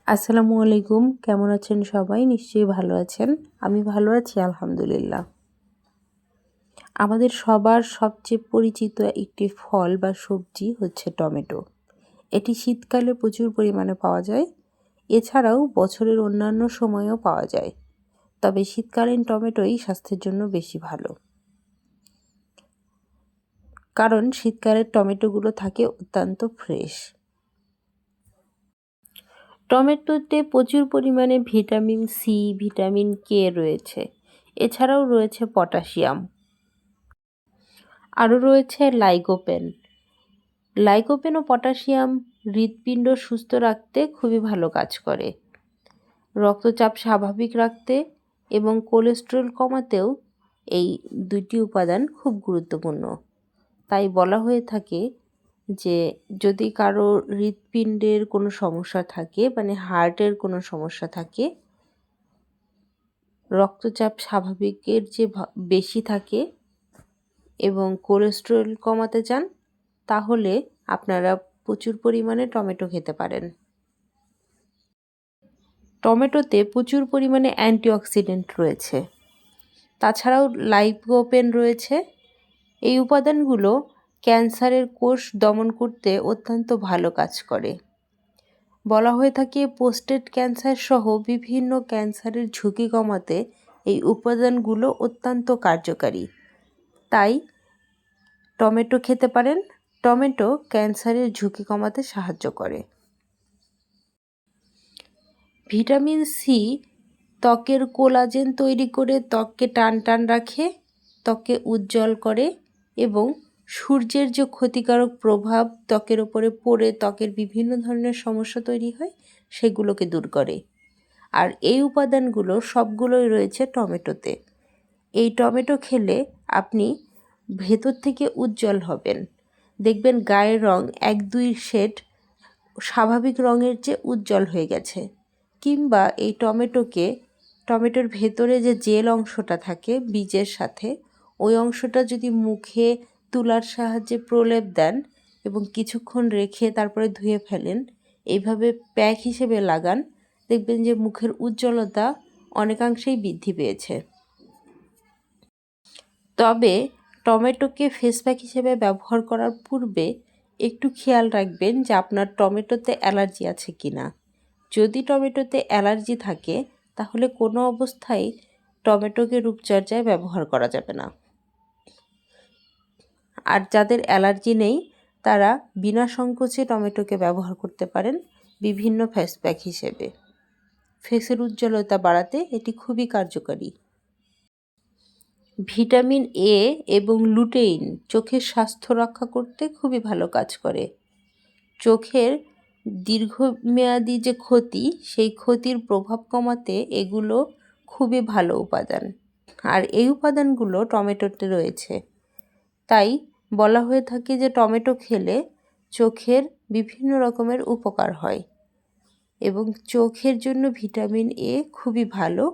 আসসালামু আলাইকুম। কেমন আছেন সবাই? নিশ্চয়ই ভালো আছেন। আমি ভালো আছি আলহামদুলিল্লাহ। আমাদের সবার সবচেয়ে পরিচিত একটি ফল বা সবজি হচ্ছে টমেটো। এটি শীতকালে প্রচুর পরিমাণে পাওয়া যায়। এছাড়াও বছরের অন্যান্য সময়েও পাওয়া যায়। তবে শীতকালীন টমেটোই স্বাস্থ্যের জন্য বেশি ভালো। কারণ শীতকালের টমেটোগুলো থাকে অত্যন্ত ফ্রেশ। টমেটোতে প্রচুর পরিমাণে ভিটামিন সি, ভিটামিন কে রয়েছে। এছাড়াও রয়েছে পটাশিয়াম। আরও রয়েছে লাইকোপেন। লাইকোপেন ও পটাশিয়াম হৃৎপিণ্ড সুস্থ রাখতে খুবই ভালো কাজ করে। রক্তচাপ স্বাভাবিক রাখতে এবং কোলেস্টেরল কমাতেও এই দুটি উপাদান খুব গুরুত্বপূর্ণ। তাই বলা হয়ে থাকে যে যদি কারো হৃৎপিণ্ডের কোনো সমস্যা থাকে, মানে হার্টের কোনো সমস্যা থাকে, রক্তচাপ স্বাভাবিকের যে বেশি থাকে এবং কোলেস্টেরল কমাতে চান, তাহলে আপনারা প্রচুর পরিমাণে টমেটো খেতে পারেন। টমেটোতে প্রচুর পরিমাণে অ্যান্টিঅক্সিডেন্ট রয়েছে। তাছাড়াও লাইকোপেন রয়েছে। এই উপাদানগুলো ক্যান্সারের কোষ দমন করতে অত্যন্ত ভালো কাজ করে। বলা হয়ে থাকে প্রোস্টেট ক্যান্সার সহ বিভিন্ন ক্যান্সারের ঝুঁকি কমাতে এই উপাদানগুলো অত্যন্ত কার্যকারী। তাই টমেটো খেতে পারেন। টমেটো ক্যান্সারের ঝুঁকি কমাতে সাহায্য করে। ভিটামিন সি ত্বকের কোলাজেন তৈরি করে ত্বককে টান টান রাখে, ত্বককে উজ্জ্বল করে এবং সূর্যের যে ক্ষতিকারক প্রভাব ত্বকের ওপরে পড়ে ত্বকের বিভিন্ন ধরনের সমস্যা তৈরি হয় সেগুলোকে দূর করে। আর এই উপাদানগুলো সবগুলোই রয়েছে টমেটোতে। এই টমেটো খেলে আপনি ভেতর থেকে উজ্জ্বল হবেন। দেখবেন গায়ের রং 1-2 শেড স্বাভাবিক রঙের চেয়ে উজ্জ্বল হয়ে গেছে। কিংবা এই টমেটোর ভেতরে যে জেল অংশটা থাকে বীজের সাথে, ওই অংশটা যদি মুখে তুলার সাহায্যে প্রলেপ দেন এবং কিছুক্ষণ রেখে তারপরে ধুয়ে ফেলেন, এইভাবে প্যাক হিসেবে লাগান, দেখবেন যে মুখের উজ্জ্বলতা অনেকাংশেই বৃদ্ধি পেয়েছে। তবে টমেটোকে ফেস প্যাক হিসেবে ব্যবহার করার পূর্বে একটু খেয়াল রাখবেন যে আপনার টমেটোতে অ্যালার্জি আছে কিনা। যদি টমেটোতে অ্যালার্জি থাকে তাহলে কোনো অবস্থায় টমেটোকে রূপচর্চায় ব্যবহার করা যাবে না। আর যাদের অ্যালার্জি নেই তারা বিনা সংকোচে টমেটোকে ব্যবহার করতে পারেন বিভিন্ন ফেস প্যাক হিসেবে। ফেসের উজ্জ্বলতা বাড়াতে এটি খুবই কার্যকারী। ভিটামিন এ এবং লুটেইন চোখের স্বাস্থ্য রক্ষা করতে খুবই ভালো কাজ করে। চোখের দীর্ঘমেয়াদী যে ক্ষতি, সেই ক্ষতির প্রভাব কমাতে এগুলো খুবই ভালো উপাদান। আর এই উপাদানগুলো টমেটোতে রয়েছে। তাই বলা হয়ে থাকে যে টমেটো খেলে চোখের বিভিন্ন রকমের উপকার হয় এবং চোখের জন্য ভিটামিন এ খুবই ভালো।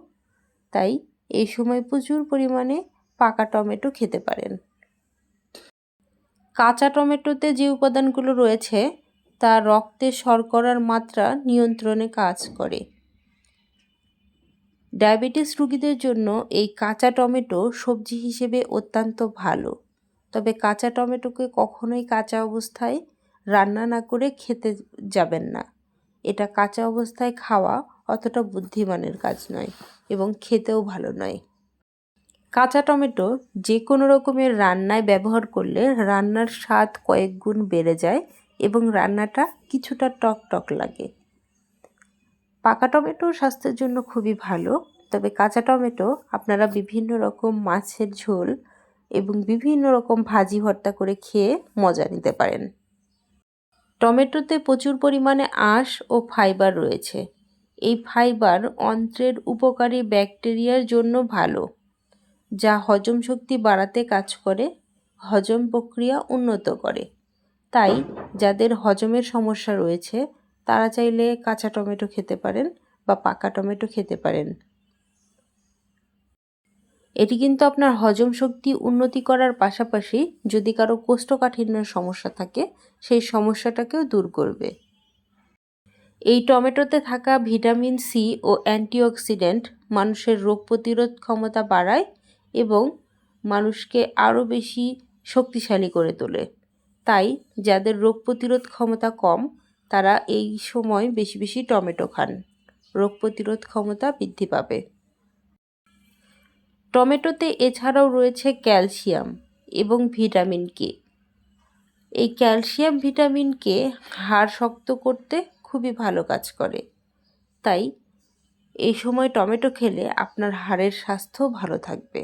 তাই এই সময় প্রচুর পরিমাণে পাকা টমেটো খেতে পারেন। কাঁচা টমেটোতে যে উপাদানগুলো রয়েছে তা রক্তে শর্করার মাত্রা নিয়ন্ত্রণে কাজ করে। ডায়াবেটিস রোগীদের জন্য এই কাঁচা টমেটো সবজি হিসেবে অত্যন্ত ভালো। তবে কাঁচা টমেটোকে কখনোই কাঁচা অবস্থায় রান্না না করে খেতে যাবেন না। এটা কাঁচা অবস্থায় খাওয়া অতটা বুদ্ধিমানের কাজ নয় এবং খেতেও ভালো নয়। কাঁচা টমেটো যে কোনো রকমের রান্নায় ব্যবহার করলে রান্নার স্বাদ কয়েক গুণ বেড়ে যায় এবং রান্নাটা কিছুটা টক টক লাগে। পাকা টমেটো স্বাস্থ্যের জন্য খুবই ভালো। তবে কাঁচা টমেটো আপনারা বিভিন্ন রকম মাছের ঝোল এবং বিভিন্ন রকম ভাজি ভর্তা করে খেয়ে মজা নিতে পারেন। টমেটোতে প্রচুর পরিমাণে আঁশ ও ফাইবার রয়েছে। এই ফাইবার অন্ত্রের উপকারী ব্যাকটেরিয়ার জন্য ভালো, যা হজম শক্তি বাড়াতে কাজ করে, হজম প্রক্রিয়া উন্নত করে। তাই যাদের হজমের সমস্যা রয়েছে তারা চাইলে কাঁচা টমেটো খেতে পারেন বা পাকা টমেটো খেতে পারেন। এটি কিন্তু আপনার হজম শক্তি উন্নতি করার পাশাপাশি যদি কারো কোষ্ঠকাঠিন্যের সমস্যা থাকে সেই সমস্যাটাকেও দূর করবে। এই টমেটোতে থাকা ভিটামিন সি ও অ্যান্টিঅক্সিডেন্ট মানুষের রোগ প্রতিরোধ ক্ষমতা বাড়ায় এবং মানুষকে আরও বেশি শক্তিশালী করে তোলে। তাই যাদের রোগ প্রতিরোধ ক্ষমতা কম তারা এই সময় বেশি বেশি টমেটো খান, রোগ প্রতিরোধ ক্ষমতা বৃদ্ধি পাবে। টমেটোতে এছাড়াও রয়েছে ক্যালসিয়াম এবং ভিটামিন কে। এই ক্যালসিয়াম ভিটামিন কে হাড় শক্ত করতে খুবই ভালো কাজ করে। তাই এই সময় টমেটো খেলে আপনার হাড়ের স্বাস্থ্য ভালো থাকবে।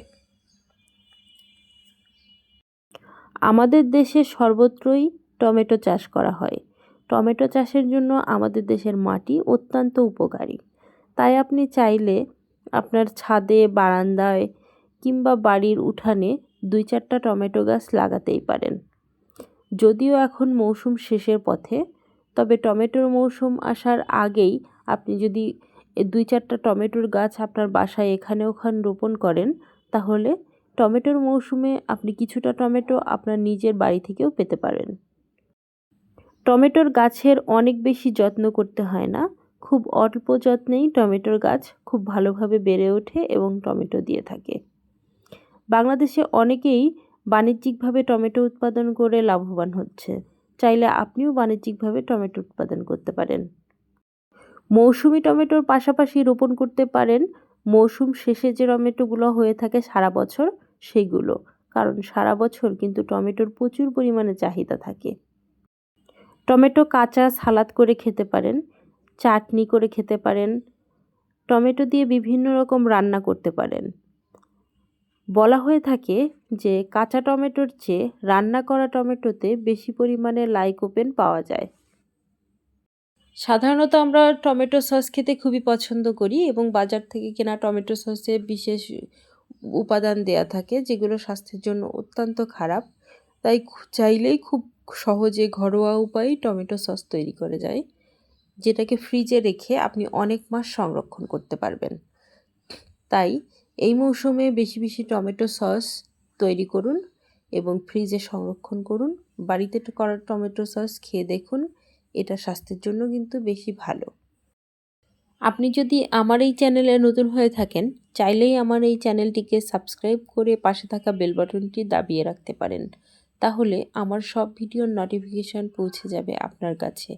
আমাদের দেশে সর্বত্রই টমেটো চাষ করা হয়। টমেটো চাষের জন্য আমাদের দেশের মাটি অত্যন্ত উপকারী। তাই আপনি চাইলে আপনার ছাদে, বারান্দায় কিংবা বাড়ির উঠানে 2-4টা টমেটো গাছ লাগাতেই পারেন। যদিও এখন মৌসুম শেষের পথে, তবে টমেটোর মৌসুম আসার আগেই আপনি যদি 2-4টা টমেটোর গাছ আপনার বাসায় এখানে ওখানে রোপণ করেন, তাহলে টমেটোর মৌসুমে আপনি কিছুটা টমেটো আপনার নিজের বাড়ি থেকেও পেতে পারেন। টমেটোর গাছের অনেক বেশি যত্ন করতে হয় না, খুব অল্প যত্নেই টমেটোর গাছ খুব ভালোভাবে বেড়ে ওঠে এবং টমেটো দিয়ে থাকে। বাংলাদেশে অনেকেই বাণিজ্যিকভাবে টমেটো উৎপাদন করে লাভবান হচ্ছে। চাইলে আপনিও বাণিজ্যিকভাবে টমেটো উৎপাদন করতে পারেন। মৌসুমি টমেটোর পাশাপাশি রোপণ করতে পারেন মৌসুম শেষে যে টমেটোগুলো হয়ে থাকে সারা বছর সেগুলো, কারণ সারা বছর কিন্তু টমেটোর প্রচুর পরিমাণে চাহিদা থাকে। টমেটো কাঁচা সালাদ করে খেতে পারেন, চাটনি করে খেতে পারেন, টমেটো দিয়ে বিভিন্ন রকম রান্না করতে পারেন। বলা হয়ে থাকে যে কাঁচা টমেটোর চেয়ে রান্না করা টমেটোতে বেশি পরিমাণে লাইকোপেন পাওয়া যায়। সাধারণত আমরা টমেটো সস খেতে খুবই পছন্দ করি এবং বাজার থেকে কেনা টমেটো সসে বিশেষ উপাদান দেয়া থাকে যেগুলো স্বাস্থ্যের জন্য অত্যন্ত খারাপ। তাই চাইলেই খুব সহজে ঘরোয়া উপায়ে টমেটো সস তৈরি করে যায়, যেটাকে ফ্রিজে রেখে আপনি অনেক মাস সংরক্ষণ করতে পারবেন। তাই এই মৌসুমে বেশি বেশি টমেটো সস তৈরি করুন এবং ফ্রিজে সংরক্ষণ করুন। বাড়িতে করা টমেটো সস খেয়ে দেখুন, এটা স্বাস্থ্যের জন্য কিন্তু বেশি ভালো। আপনি যদি আমার এই চ্যানেলে নতুন হয়ে থাকেন, চাইলেই আমার এই চ্যানেলটিকে সাবস্ক্রাইব করে পাশে থাকা বেল বাটনটি দাবিয়ে রাখতে পারেন। তাহলে আমার সব ভিডিওর নোটিফিকেশন পৌঁছে যাবে আপনার কাছে।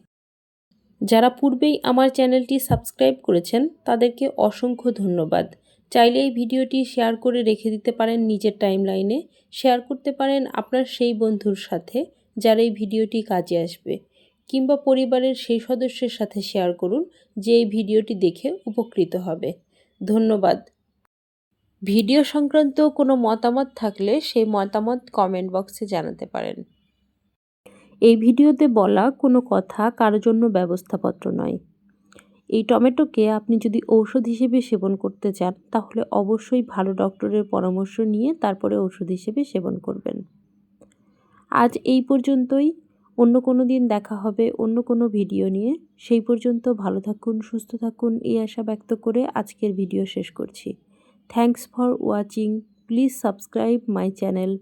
যারা পূর্বেই আমার চ্যানেলটি সাবস্ক্রাইব করেছেন তাদেরকে অসংখ্য ধন্যবাদ। চাইলে এই ভিডিওটি শেয়ার করে রেখে দিতে পারেন নিজের টাইমলাইনে, শেয়ার করতে পারেন আপনার সেই বন্ধুর সাথে যার এই ভিডিওটি কাজে আসবে, কিংবা পরিবারের সেই সদস্যের সাথে শেয়ার করুন যে এই ভিডিওটি দেখে উপকৃত হবে। ধন্যবাদ। ভিডিও সংক্রান্ত কোনো মতামত থাকলে সেই মতামত কমেন্ট বক্সে জানাতে পারেন। এই ভিডিওতে বলা কোনো কথা কারোর জন্য ব্যবস্থাপত্র নয়। এই টমেটোকে আপনি যদি ঔষধ হিসেবে সেবন করতে চান তাহলে অবশ্যই ভালো ডক্টরের পরামর্শ নিয়ে তারপরে ওষুধ হিসেবে সেবন করবেন। আজ এই পর্যন্তই। অন্য কোনো দিন দেখা হবে অন্য কোনো ভিডিও নিয়ে। সেই পর্যন্ত ভালো থাকুন, সুস্থ থাকুন এই আশা ব্যক্ত করে আজকের ভিডিও শেষ করছি। Thanks for watching. Please subscribe my channel.